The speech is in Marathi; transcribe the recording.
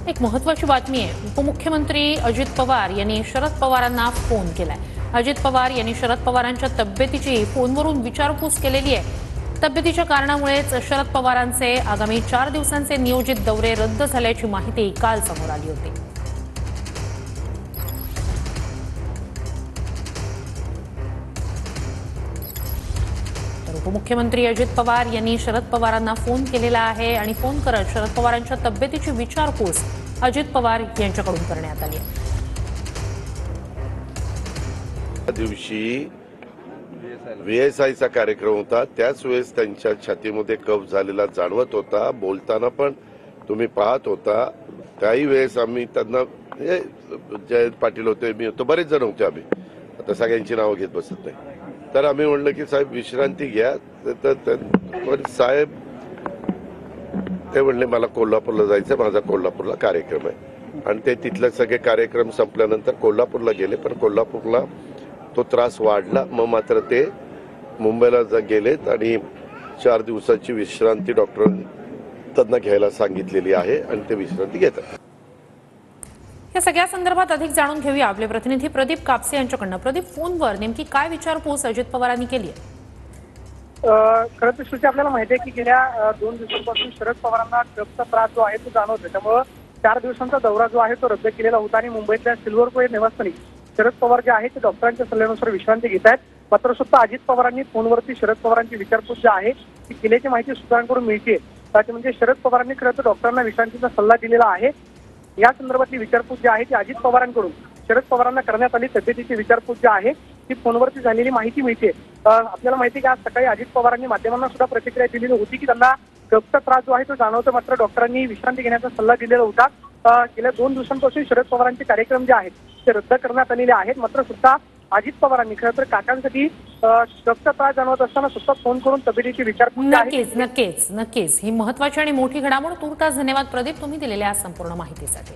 एक महत्त्वाची बातमी आहे। उपमुख्यमंत्री अजित पवार यांनी शरद पवारांना फोन केलाय। अजित पवार यांनी शरद पवारांच्या तब्येतीची फोनवरून विचारपूस केलेली आहे। तब्येतीच्या कारणामुळेच शरद पवारांचे आगामी 4 दिवसांचे नियोजित दौरे रद्द झाल्याची माहिती काल समोर आली होती। उपमुख्यमंत्री अजित पवार यांनी शरद पवारांना फोन केलेला आहे आणि फोन करत शरद पवारांच्या तब्येतीची विचारपूस अजित पवार यांच्याकडून करण्यात आली आहे। दिवशी व्हीएसआयचा कार्यक्रम होता, त्याच वेळेस त्यांच्या छातीमध्ये कफ झालेला जाणवत होता। बोलताना पण तुम्ही पाहत होता। काही वेळेस आम्ही त्यांना जयंत पाटील होते, मी होतो, बरेच जण होते, आम्ही आता सगळ्यांची नावं घेत बसत नाही। तर आम्ही म्हणलं की साहेब विश्रांती घ्या। तर साहेब ते म्हणले मला कोल्हापूरला जायचं, माझा कोल्हापूरला कार्यक्रम आहे। आणि ते तिथले सगळे कार्यक्रम संपल्यानंतर कोल्हापूरला गेले, पण कोल्हापूरला तो त्रास वाढला। मग मात्र ते मुंबईला गेलेत आणि 4 दिवसाची विश्रांती डॉक्टरांनी त्यांना घ्यायला सांगितलेली आहे आणि ते विश्रांती घेतात। या सगळ्या संदर्भात अधिक जाणून घेऊया आपले प्रतिनिधी प्रदीप कापसे यांच्याकडून। प्रदीप, फोनवर नेमकी काय विचारपूस अजित पवारांनी केली आहे? खरं तर श्रुती, आपल्याला माहिती आहे की गेल्या 2 दिवसांपासून शरद पवारांना कफचा त्रास जो आहे तो जाणवतो। त्यामुळे 4 दिवसांचा दौरा जो आहे तो रद्द केलेला होता आणि मुंबईतल्या सिल्वर कोय निवासस्थानी शरद पवार जे आहेत ते डॉक्टरांच्या सल्ल्यानुसार विश्रांती घेत आहेत। मात्र सुद्धा अजित पवारांनी फोनवरती शरद पवारांची विचारपूस जी आहे ती केल्याची माहिती सूत्रांकडून मिळते। म्हणजे शरद पवारांनी खरं तर डॉक्टरांना विश्रांतीचा सल्ला दिलेला आहे। या संदर्भातली विचारपूस जी आहे ती अजित पवारांकडून शरद पवारांना करण्यात आली। तब्येतीची विचारपूस जी आहे ती फोनवरती झालेली माहिती मिळते। आपल्याला माहिती आहे की आज सकाळी अजित पवारांनी माध्यमांना सुद्धा प्रतिक्रिया दिलेली होती की त्यांना कफचा त्रास जो आहे तो जाणवतो, मात्र डॉक्टरांनी विश्रांती घेण्याचा सल्ला दिलेला होता। गेल्या 2 दिवसांपासून शरद पवारांचे कार्यक्रम जे आहेत ते रद्द करण्यात आलेले आहेत। मात्र सुद्धा अजित पवारांनी खरं तर काकांसाठी कफचा त्रास जाणवत असताना सुद्धा फोन करून तब्येतीची विचारपूस नक्कीच ही महत्त्वाची आणि मोठी घडामोड। तुर्तास धन्यवाद प्रदीप, तुम्ही दिलेल्या संपूर्ण माहितीसाठी।